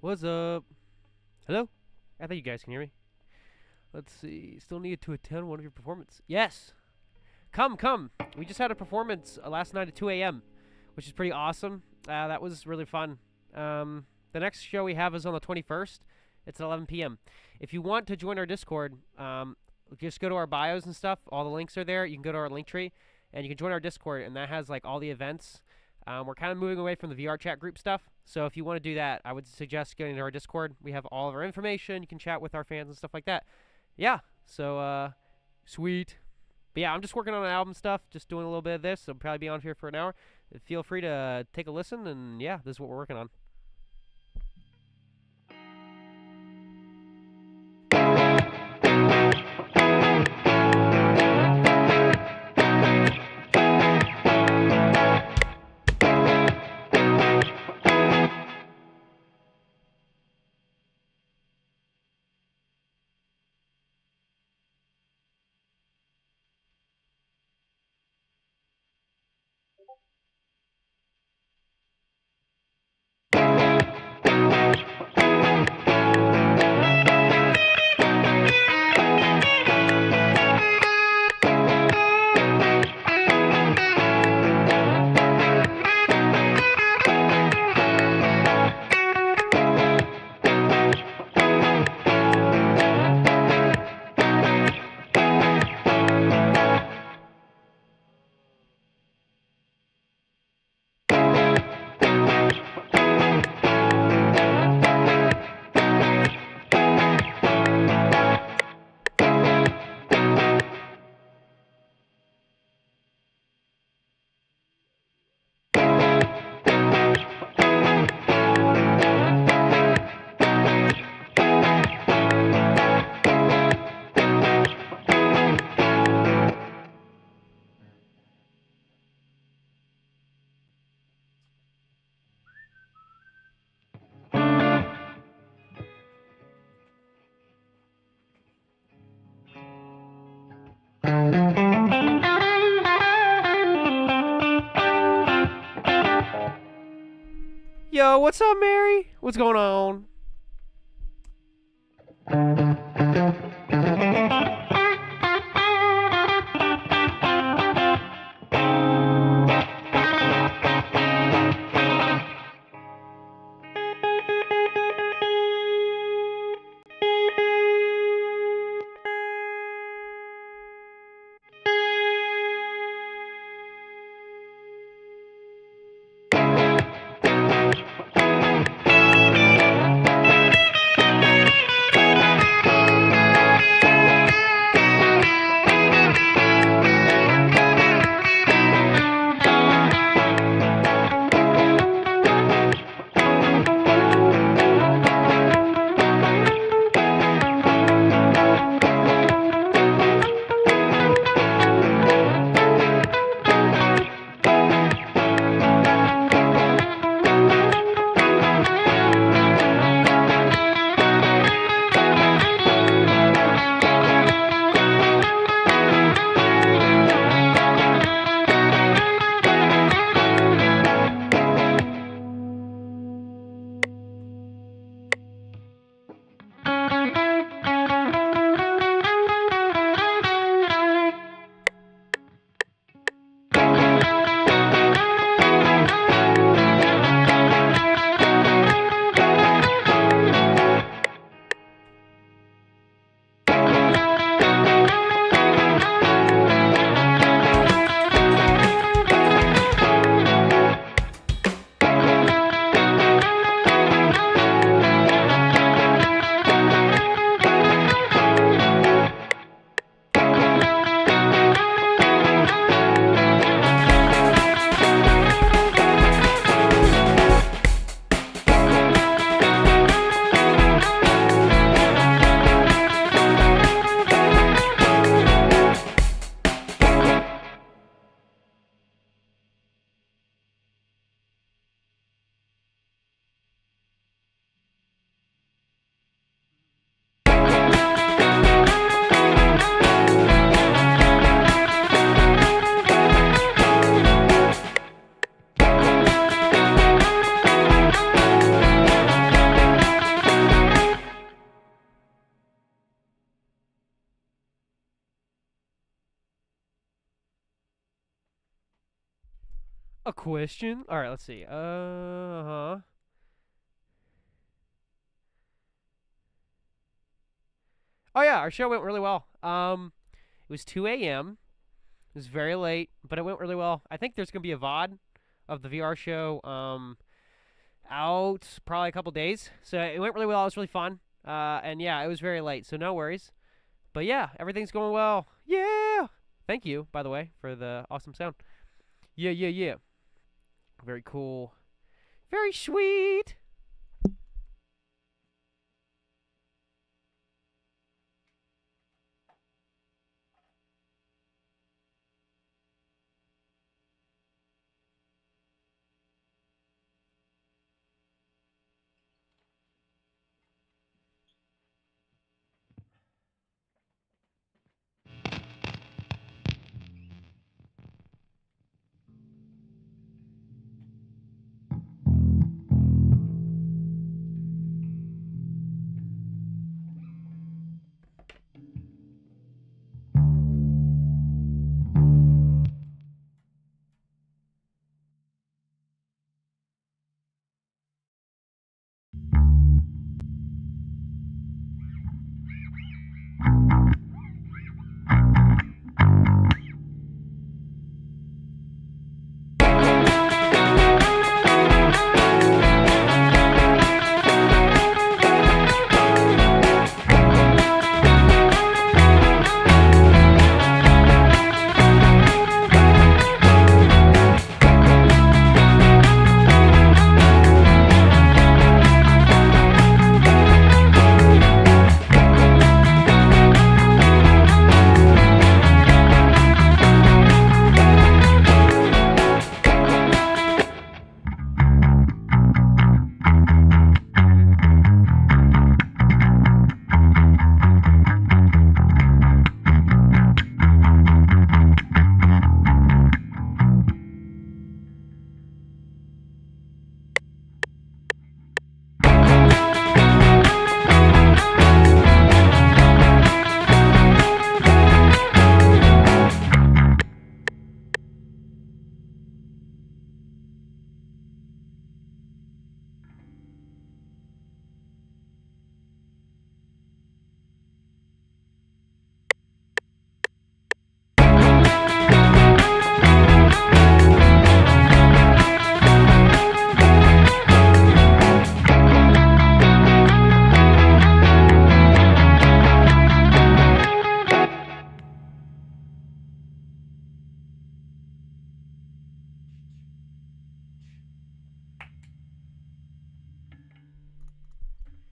What's up? Hello? I think you guys can hear me. Let's see. Still needed to attend one of your performances. Yes. Come, come. We just had a performance last night at 2 a.m., which is pretty awesome. That was really fun. The next show we have is on the 21st. It's at 11 p.m. If you want to join our Discord, just go to our bios and stuff. All the links are there. You can go to our link tree, and you can join our Discord, and that has like all the events. We're kind of moving away from the VR chat group stuff. So if you want to do that, I would suggest going to our Discord. We have all of our information. You can chat with our fans and stuff like that. Yeah. So, sweet. But yeah, I'm just working on an album stuff, just doing a little bit of this. I'll probably be on here for an hour. Feel free to take a listen, and yeah, this is what we're working on. Yo, what's up, Mary? What's going on? a question. All right, let's see. Huh. Oh yeah, our show went really well. It was 2 a.m. It was very late, but it went really well. I think there's gonna be a VOD of the VR show out probably a couple days. So it went really well. It was really fun. And yeah, it was very late, so no worries. But yeah, everything's going well. Yeah. Thank you, by the way, for the awesome sound. Yeah, yeah, yeah. Very cool. Very sweet.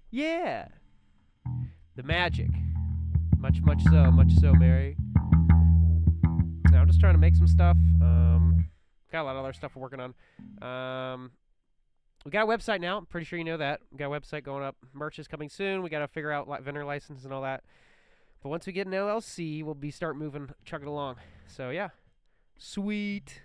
Yeah. The magic. Much so, Mary. Now I'm just trying to make some stuff. Got a lot of other stuff we're working on. We got a website now. I'm pretty sure you know that. We got a website going up. Merch is coming soon. We got to figure out vendor license and all that. But once we get an LLC, we'll start moving, chugging along. So yeah, sweet.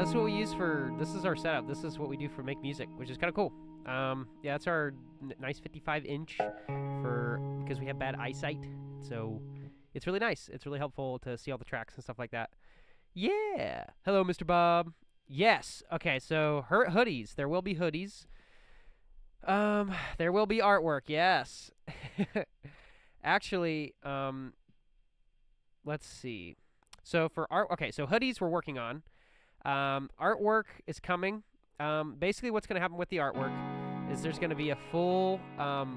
this is what we use for. This is our setup. This is what we do for make music, which is kind of cool. Yeah, it's our nice 55-inch because we have bad eyesight, so it's really nice. It's really helpful to see all the tracks and stuff like that. Yeah. Hello, Mr. Bob. Yes. Okay, so hoodies. There will be hoodies. There will be artwork. Yes. Actually, let's see. So for art, okay, so hoodies we're working on. Artwork is coming. Basically what's going to happen with the artwork is there's going to be a full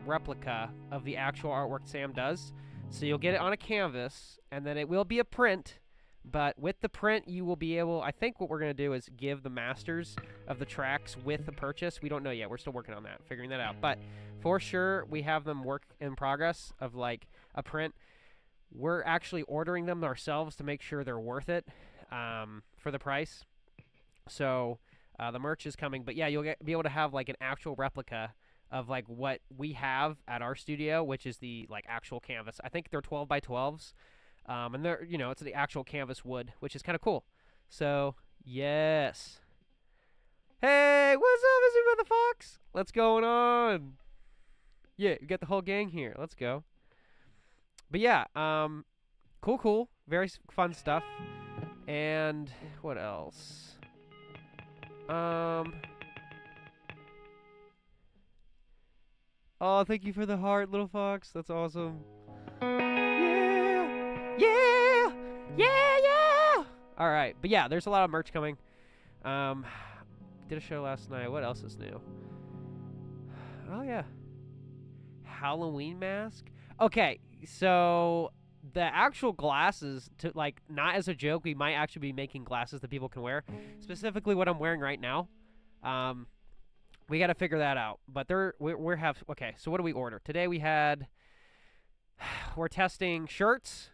replica of the actual artwork Sam does. So you'll get it on a canvas, and then it will be a print. But with the print, you will be able, I think what we're going to do is give the masters of the tracks with the purchase. We don't know yet. We're still working on that, figuring that out. But for sure, we have them work in progress of like a print. We're actually ordering them ourselves to make sure they're worth it for the price. So the merch is coming. But yeah, you'll be able to have like an actual replica of like what we have at our studio, which is the like actual canvas. I think they're 12 by 12s. And they're, it's the actual canvas wood, which is kind of cool. So, yes. Hey, what's up, Mr. Brother Fox? What's going on? Yeah, we got the whole gang here. Let's go. But yeah, cool. Very fun stuff. And what else? Oh, thank you for the heart, little fox. That's awesome. Yeah! All right, but yeah, there's a lot of merch coming. Did a show last night. What else is new? Oh yeah, Halloween mask. Okay, so the actual glasses, to like not as a joke, we might actually be making glasses that people can wear. Specifically, what I'm wearing right now. We got to figure that out. But okay. So what do we order today? We're testing shirts.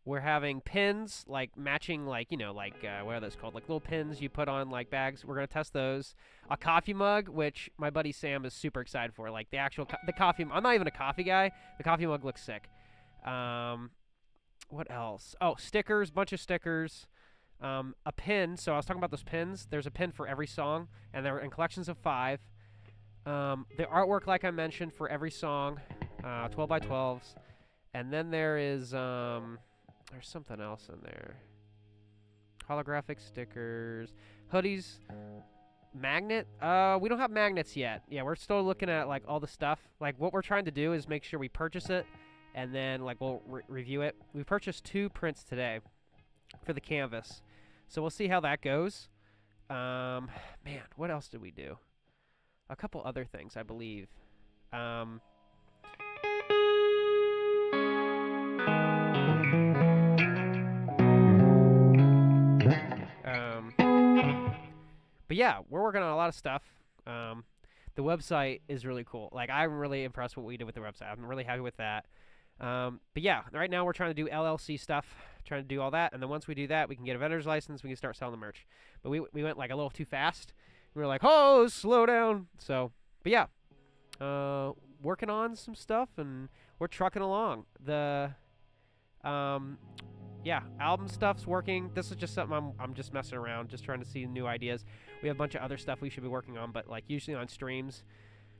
We're having pins, like matching, like, what are those called? Like little pins you put on like bags. We're going to test those. A coffee mug, which my buddy Sam is super excited for. Like the actual, the coffee, I'm not even a coffee guy. The coffee mug looks sick. What else? Oh, stickers, bunch of stickers. A pin. So I was talking about those pins. There's a pin for every song, and they're in collections of 5. The artwork, like I mentioned, for every song, 12 by 12s. And then there is, there's something else in there. Holographic stickers, hoodies, magnet. We don't have magnets yet. Yeah, we're still looking at, like, all the stuff. Like, what we're trying to do is make sure we purchase it, and then, like, we'll review it. We purchased 2 prints today for the canvas. So we'll see how that goes. Man, what else did we do? A couple other things, I believe. But yeah, we're working on a lot of stuff. The website is really cool. Like, I'm really impressed with what we did with the website. I'm really happy with that. But yeah, right now we're trying to do LLC stuff, trying to do all that. And then once we do that, we can get a vendor's license. We can start selling the merch. But we went like a little too fast. We were like, oh, slow down. So, but yeah, working on some stuff, and we're trucking along. Yeah, album stuff's working. This is just something I'm just messing around, just trying to see new ideas. We have a bunch of other stuff we should be working on, but like usually on streams,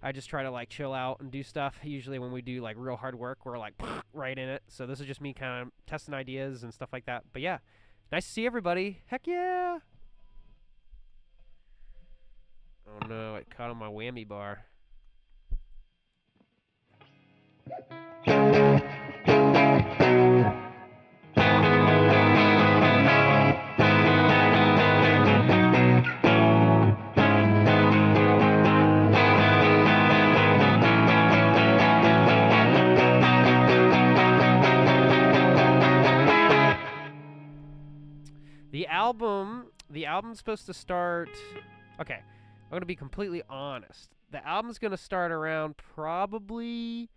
I just try to like chill out and do stuff. Usually when we do like real hard work, we're like right in it. So this is just me kind of testing ideas and stuff like that. But yeah, nice to see everybody. Heck yeah. Oh no, it caught on my whammy bar. The album's supposed to start. Okay, I'm gonna be completely honest. The album's gonna start around probably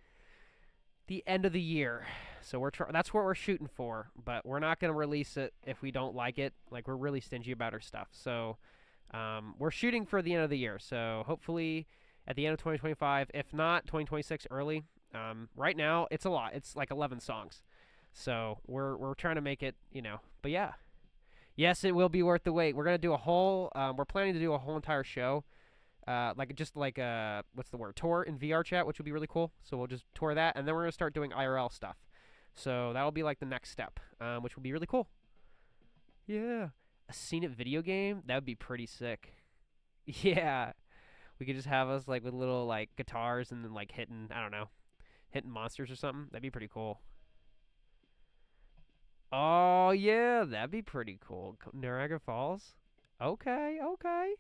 the end of the year. So that's what we're shooting for. But we're not gonna release it if we don't like it. Like, we're really stingy about our stuff. So we're shooting for the end of the year. So hopefully at the end of 2025, if not 2026 early. Right now it's a lot. It's like 11 songs. So we're trying to make it, But yeah. Yes, it will be worth the wait. We're gonna do a whole. We're planning to do a whole entire show. Like just like what's the word? Tour in VR chat, which would be really cool. So we'll just tour that, and then we're gonna start doing IRL stuff. So that'll be like the next step, which will be really cool. Yeah, a Scene It video game, that would be pretty sick. Yeah, we could just have us like with little like guitars and then like hitting, I don't know, hitting monsters or something. That'd be pretty cool. Oh yeah, that'd be pretty cool. Niagara Falls. Okay, okay.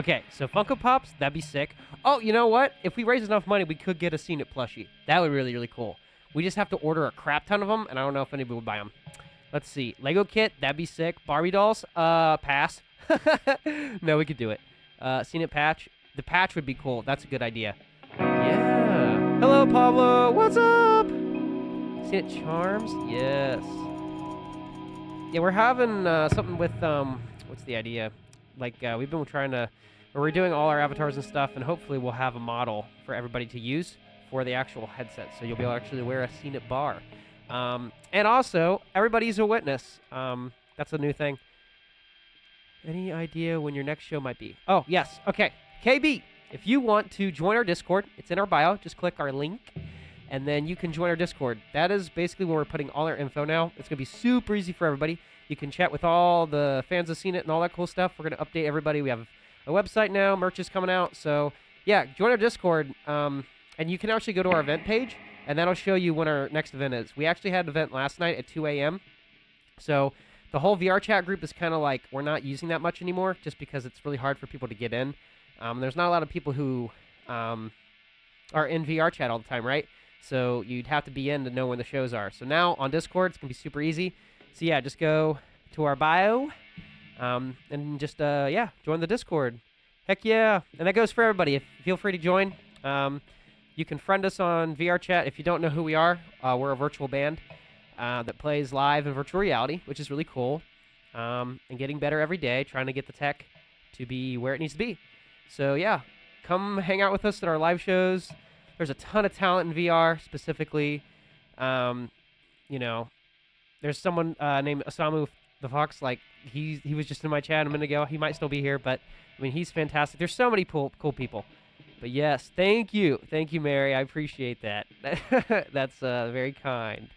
Okay, so Funko Pops, that'd be sick. Oh, you know what? If we raise enough money, we could get a Scene It plushie. That would be really, really cool. We just have to order a crap ton of them, and I don't know if anybody would buy them. Let's see. Lego kit, that'd be sick. Barbie dolls, pass. No, we could do it. Scene It patch. The patch would be cool. That's a good idea. Yeah. Hello, Pablo. What's up? Scene It charms? Yes. Yeah, we're having something with, what's the idea? Like, we've been trying to, we're doing all our avatars and stuff, and hopefully we'll have a model for everybody to use for the actual headset, so you'll be able to actually wear a Scene It bar. And also, everybody's a witness. That's a new thing. Any idea when your next show might be? Oh, yes. Okay. KB, if you want to join our Discord, it's in our bio. Just click our link, and then you can join our Discord. That is basically where we're putting all our info now. It's going to be super easy for everybody. You can chat with all the fans of Scene It and all that cool stuff. We're going to update everybody. We have a website now. Merch is coming out. So, yeah, join our Discord. And you can actually go to our event page, and that'll show you when our next event is. We actually had an event last night at 2 a.m. So the whole VR chat group is kind of like we're not using that much anymore just because it's really hard for people to get in. There's not a lot of people who are in VR chat all the time, right? So you'd have to be in to know when the shows are. So now on Discord, it's going to be super easy. So yeah, just go to our bio and just, yeah, join the Discord. Heck yeah. And that goes for everybody. Feel free to join. You can friend us on VR chat. If you don't know who we are, we're a virtual band that plays live in virtual reality, which is really cool. And getting better every day, trying to get the tech to be where it needs to be. So yeah, come hang out with us at our live shows. There's a ton of talent in VR, specifically. You know, there's someone named Osamu the Fox. Like he was just in my chat a minute ago. He might still be here, but I mean he's fantastic. There's so many cool people. But yes, thank you, Mary. I appreciate that. That's very kind.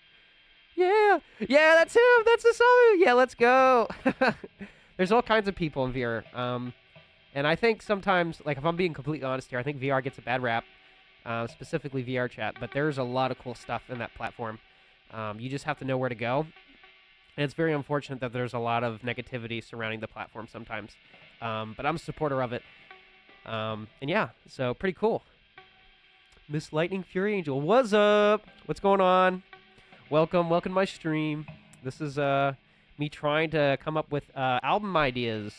Yeah, that's him. That's Osamu. Yeah, let's go. There's all kinds of people in VR. And I think sometimes, like if I'm being completely honest here, I think VR gets a bad rap. Specifically VR chat, but there's a lot of cool stuff in that platform. You just have to know where to go. And it's very unfortunate that there's a lot of negativity surrounding the platform sometimes. But I'm a supporter of it. And yeah, so pretty cool. Miss Lightning Fury Angel, what's up? What's going on? Welcome to my stream. This is me trying to come up with album ideas.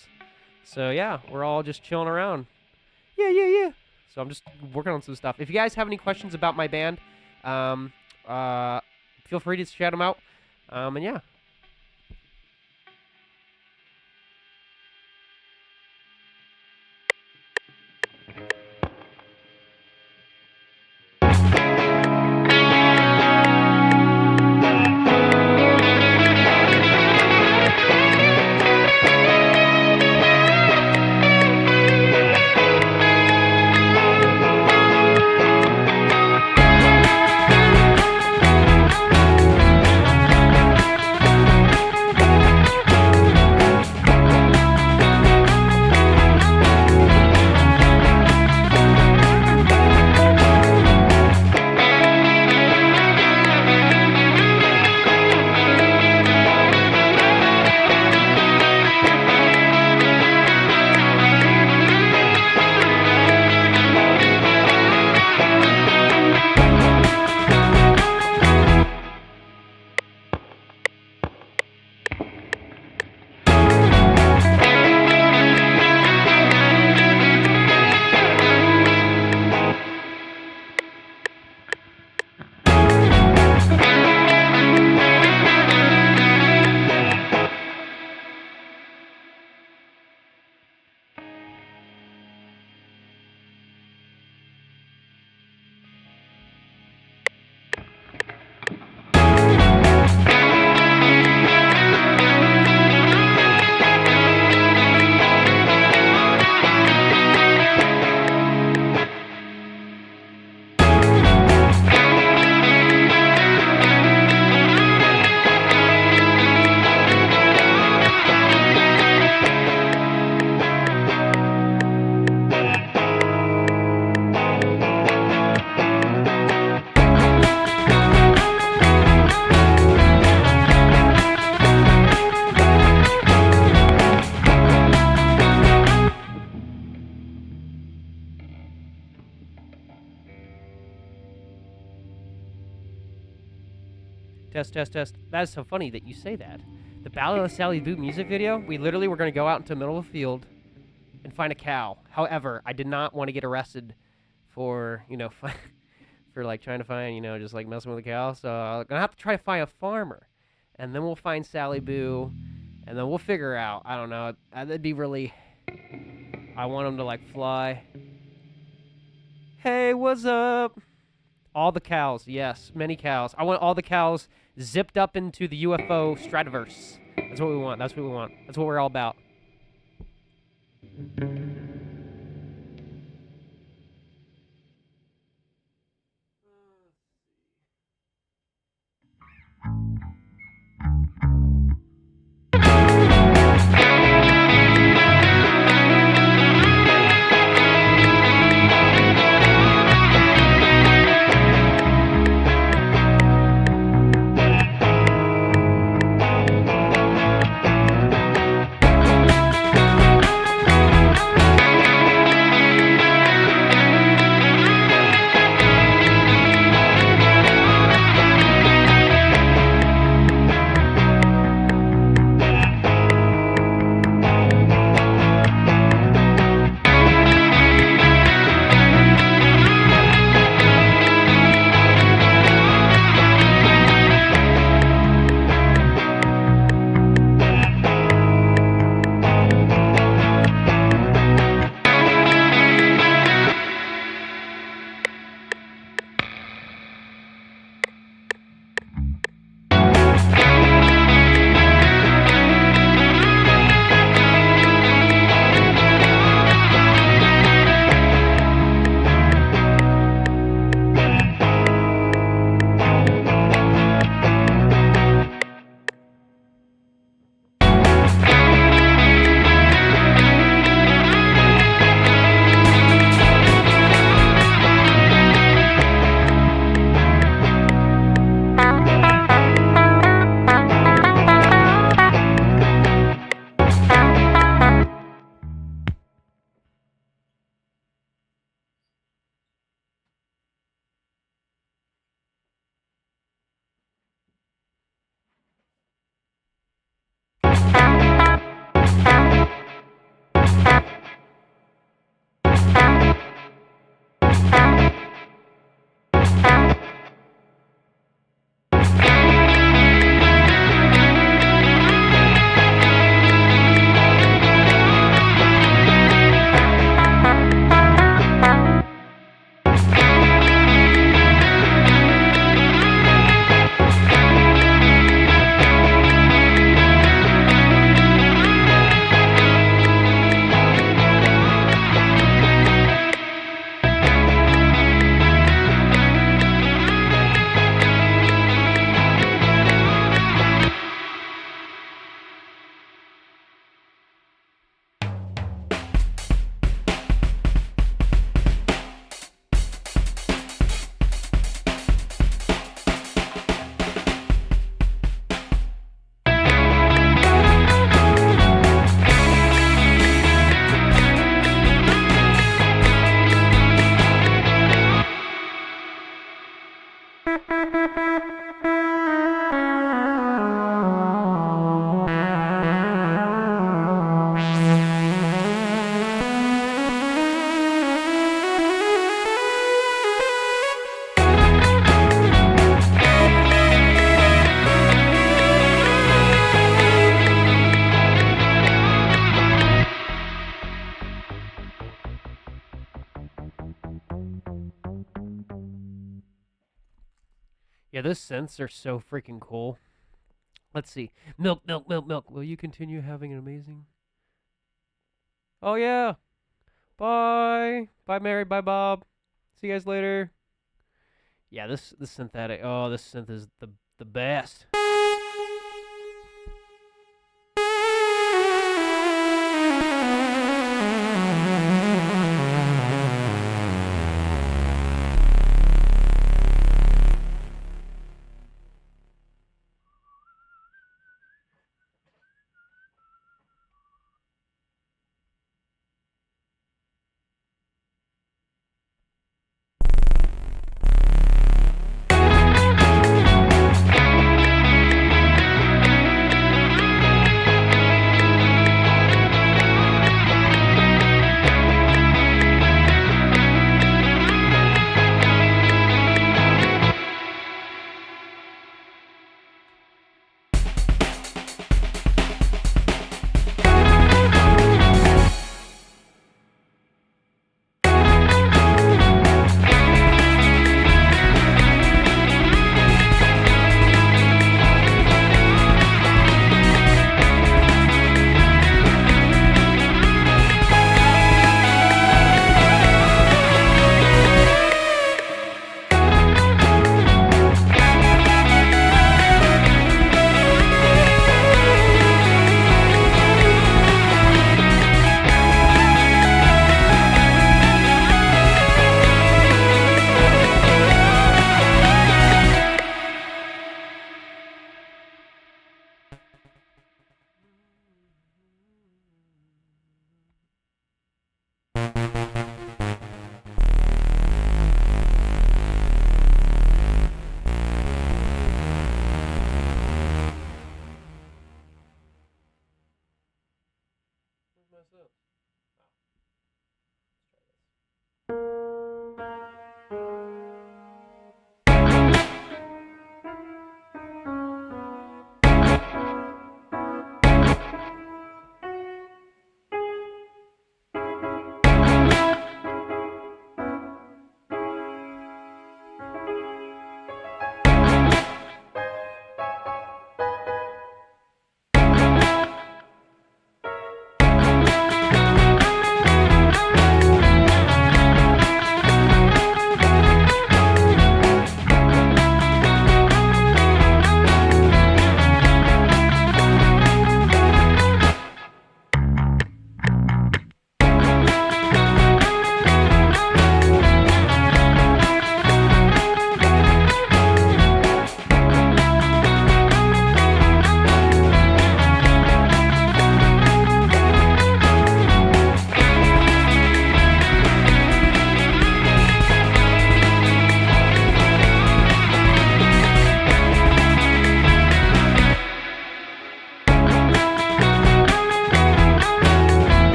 So yeah, we're all just chilling around. Yeah. So I'm just working on some stuff. If you guys have any questions about my band, feel free to shout them out. And yeah. Test, test, test. That is so funny that you say that. The Ballad of Sally Boo music video, we literally were going to go out into the middle of a field and find a cow. However, I did not want to get arrested for, for like trying to find, just like messing with a cow. So I'm going to have to try to find a farmer. And then we'll find Sally Boo. And then we'll figure out. I don't know. That'd be really... I want them to like fly. Hey, what's up? All the cows, yes, many cows. I want all the cows zipped up into the UFO stratoverse. That's what we want. That's what we want. That's what we're all about. Yeah, those synths are so freaking cool. Let's see. Milk, milk, milk, milk. Will you continue having an amazing... Oh, yeah. Bye. Bye, Mary. Bye, Bob. See you guys later. Yeah, this synthetic... Oh, this synth is the best.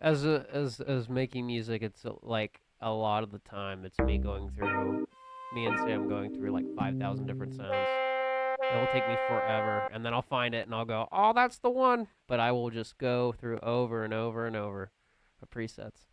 as making music, it's like a lot of the time it's me and Sam going through like 5,000 different sounds. It'll take me forever, and then I'll find it and I'll go, oh, that's the one. But I will just go through over and over and over the presets.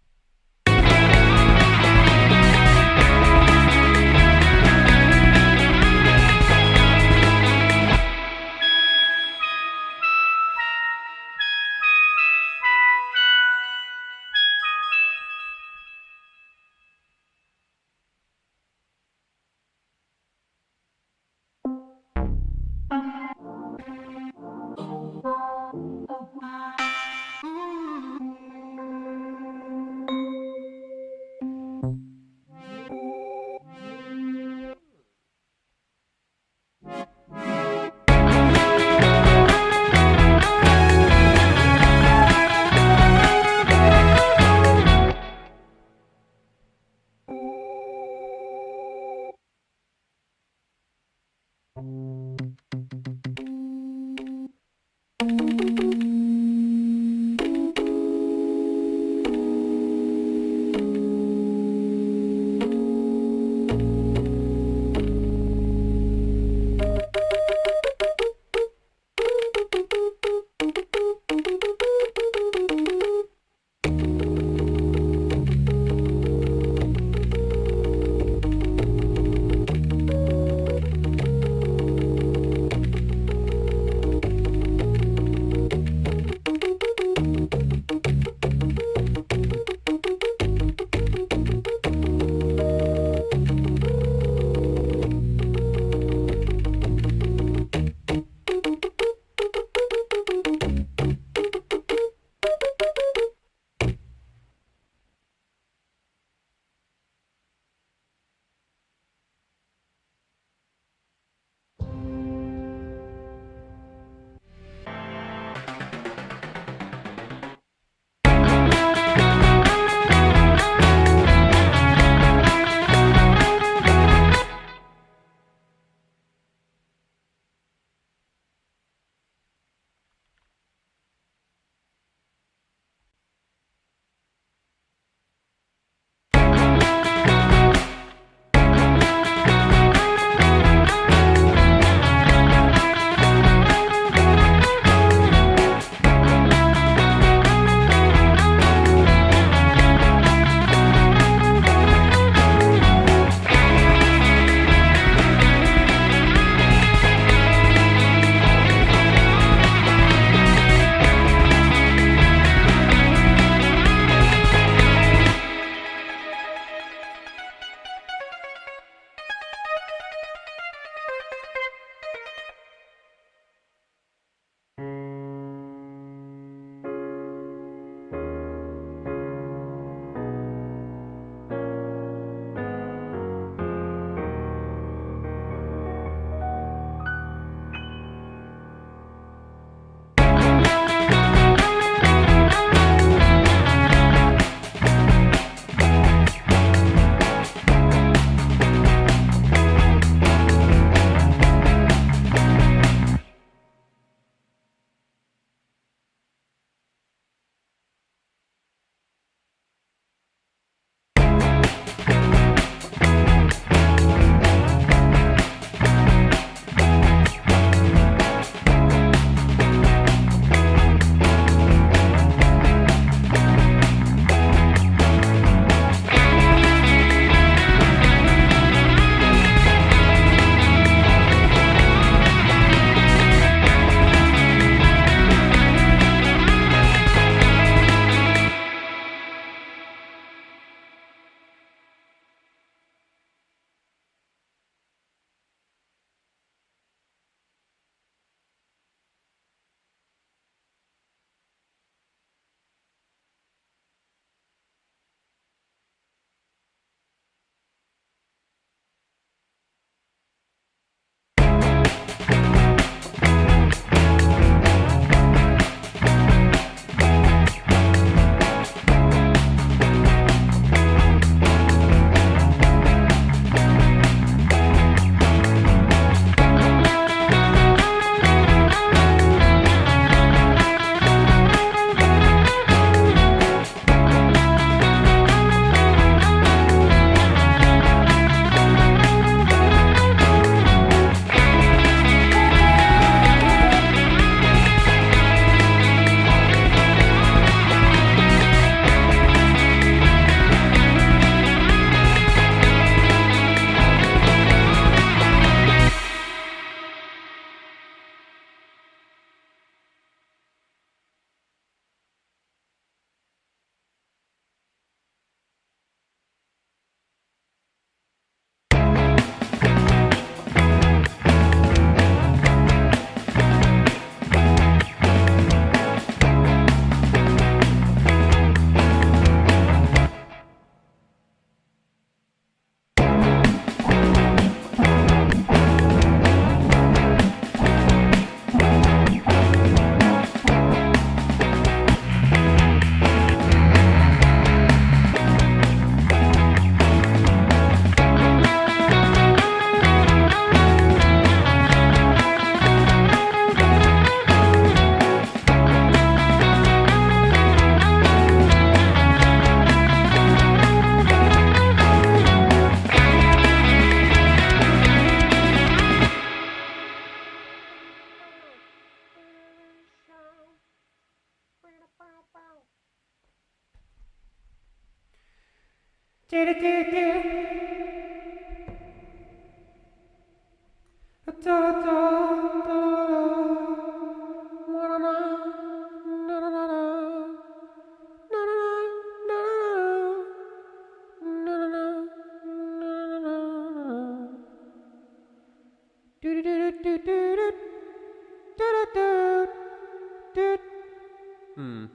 Hmm.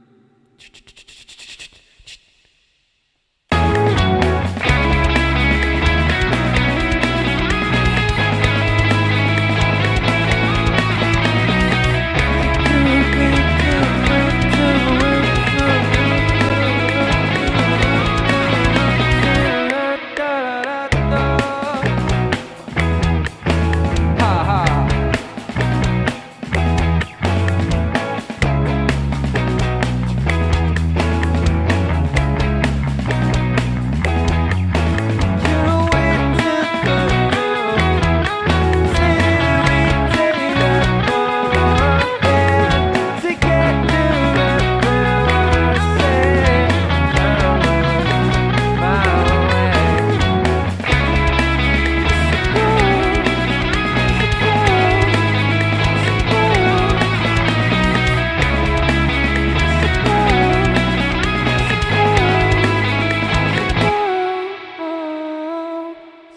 Ha ha.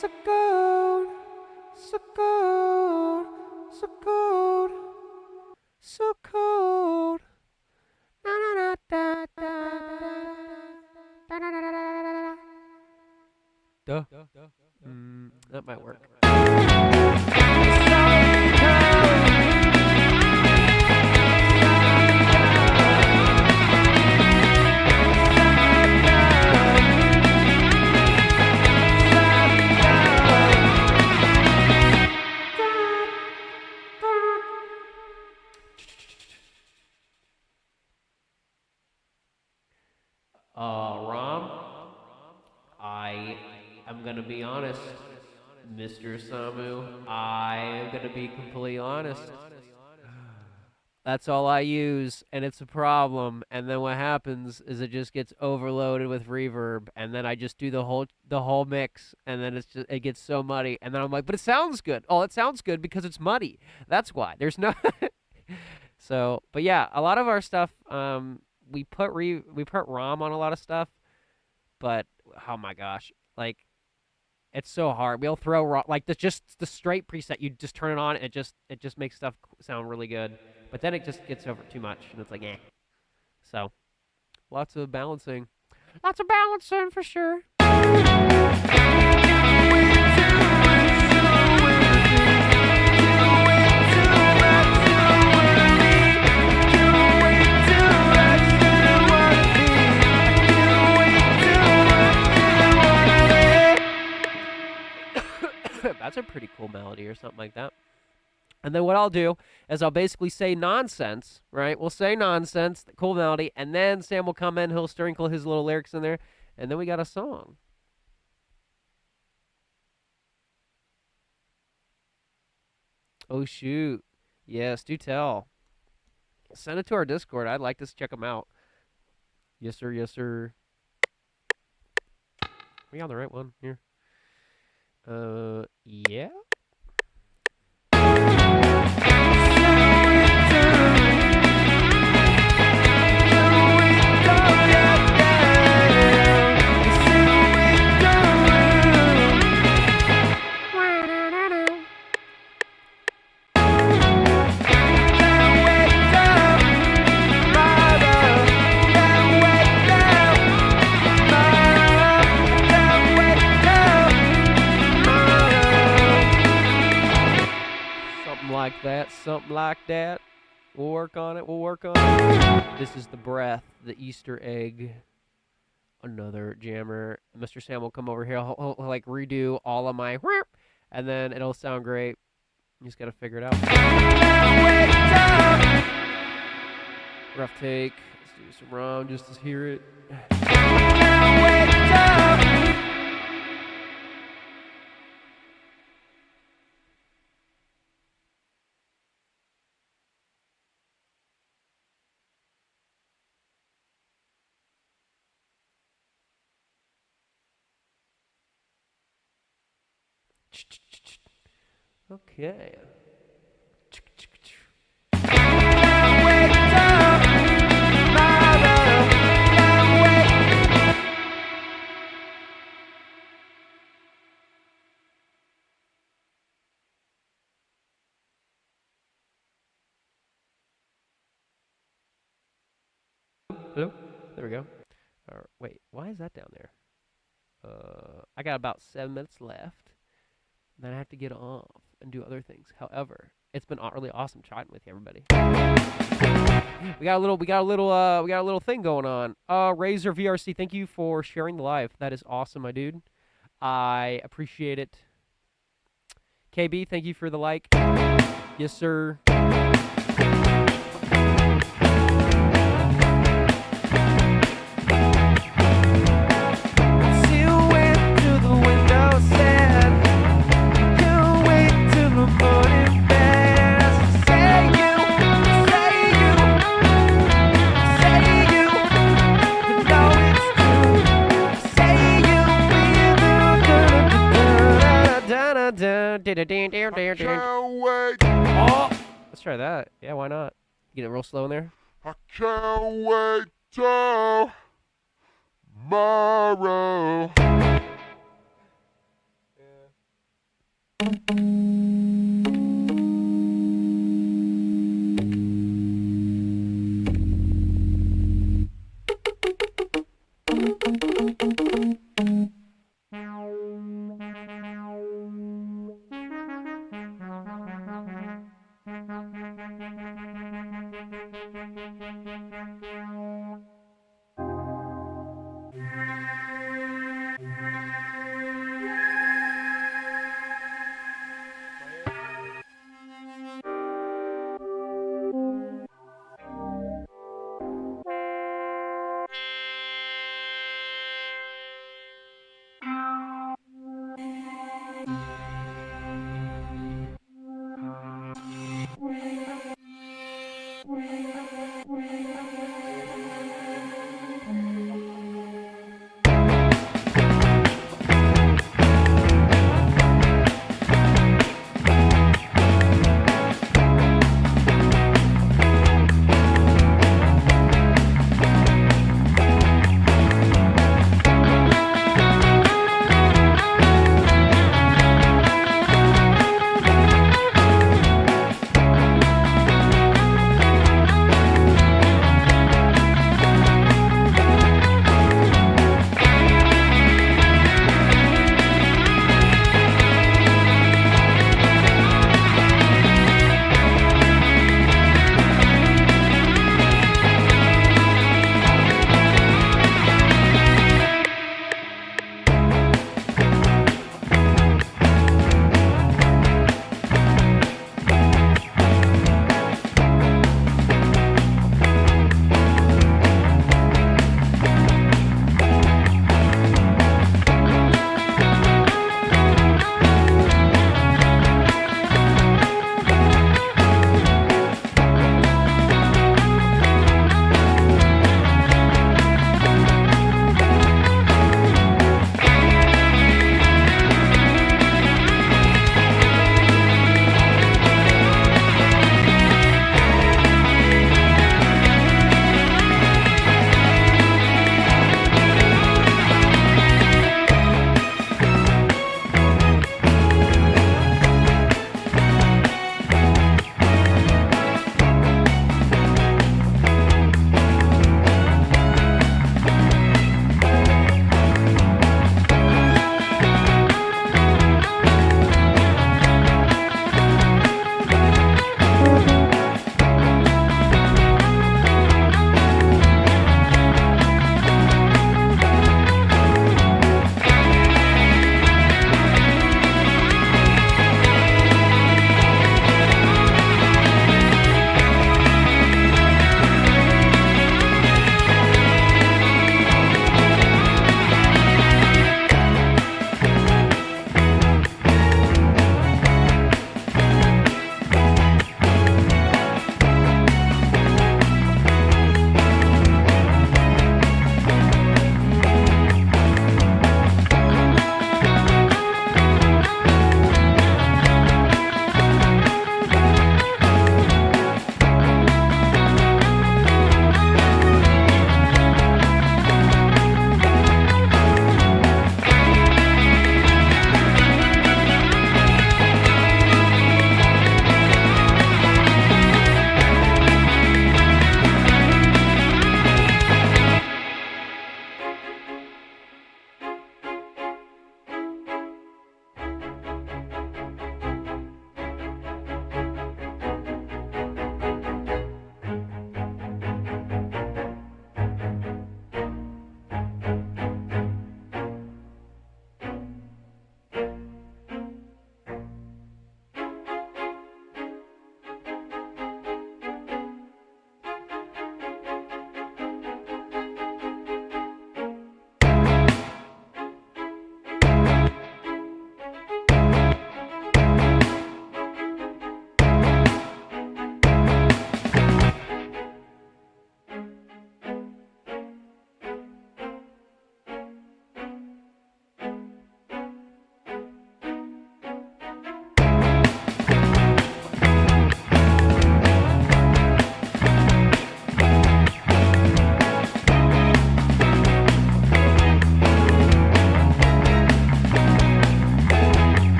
So cold, so cold, so cold, so cold. Na na na da da da da da da da da. Duh. That might work. Rom, I am gonna be honest, Mr. Samu. I am gonna be completely honest. That's all I use, and it's a problem. And then what happens is it just gets overloaded with reverb, and then I just do the whole mix, and then it gets so muddy. And then I'm like, but it sounds good. Oh, it sounds good because it's muddy. That's why. There's no. So, but yeah, a lot of our stuff, we put ROM on a lot of stuff, but oh my gosh, like it's so hard. We'll throw ROM like just the straight preset. You just turn it on, and it just makes stuff sound really good. But then it just gets over too much, and it's like, eh. So, lots of balancing. Lots of balancing for sure. That's a pretty cool melody or something like that. And then what I'll do is I'll basically say nonsense, right? We'll say nonsense, the cool melody, and then Sam will come in, he'll sprinkle his little lyrics in there, and then we got a song. Oh, shoot. Yes, do tell. Send it to our Discord. I'd like to check them out. Yes, sir. Yes, sir. Are we on the right one here? Yeah. Something like that. We'll work on it. We'll work on it. This is The Breath, the Easter egg. Another jammer. Mr. Sam will come over here. He'll like redo all of my whoop, and then it'll sound great. You just gotta figure it out. Rough take. Let's do some ROM just to hear it. Okay. Hello? There we go. Wait, why is that down there? I got about 7 minutes left. Then I have to get off and do other things. However, it's been really awesome chatting with you, everybody. We got a little thing going on. Razor VRC, thank you for sharing the live. That is awesome, my dude. I appreciate it. KB, thank you for the like. Yes, sir. Oh, let's try that. Yeah, why not? Get it real slow in there. I can't wait till tomorrow.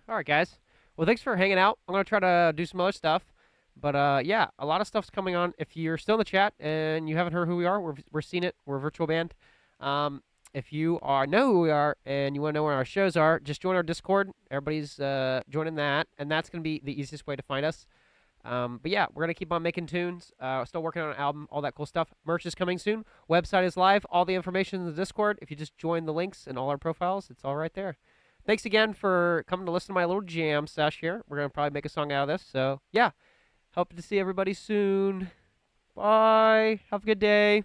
All right, guys. Well, thanks for hanging out. I'm gonna try to do some other stuff, but yeah, a lot of stuff's coming on. If you're still in the chat and you haven't heard who we are, we're seeing it. We're a virtual band. If you know who we are and you want to know where our shows are, just join our Discord. Everybody's joining that, and that's gonna be the easiest way to find us. But yeah, we're gonna keep on making tunes. Still working on an album, all that cool stuff. Merch is coming soon. Website is live. All the information in the Discord. If you just join the links and all our profiles, it's all right there. Thanks again for coming to listen to my little jam sesh here. We're gonna probably make a song out of this. So yeah, hope to see everybody soon. Bye. Have a good day.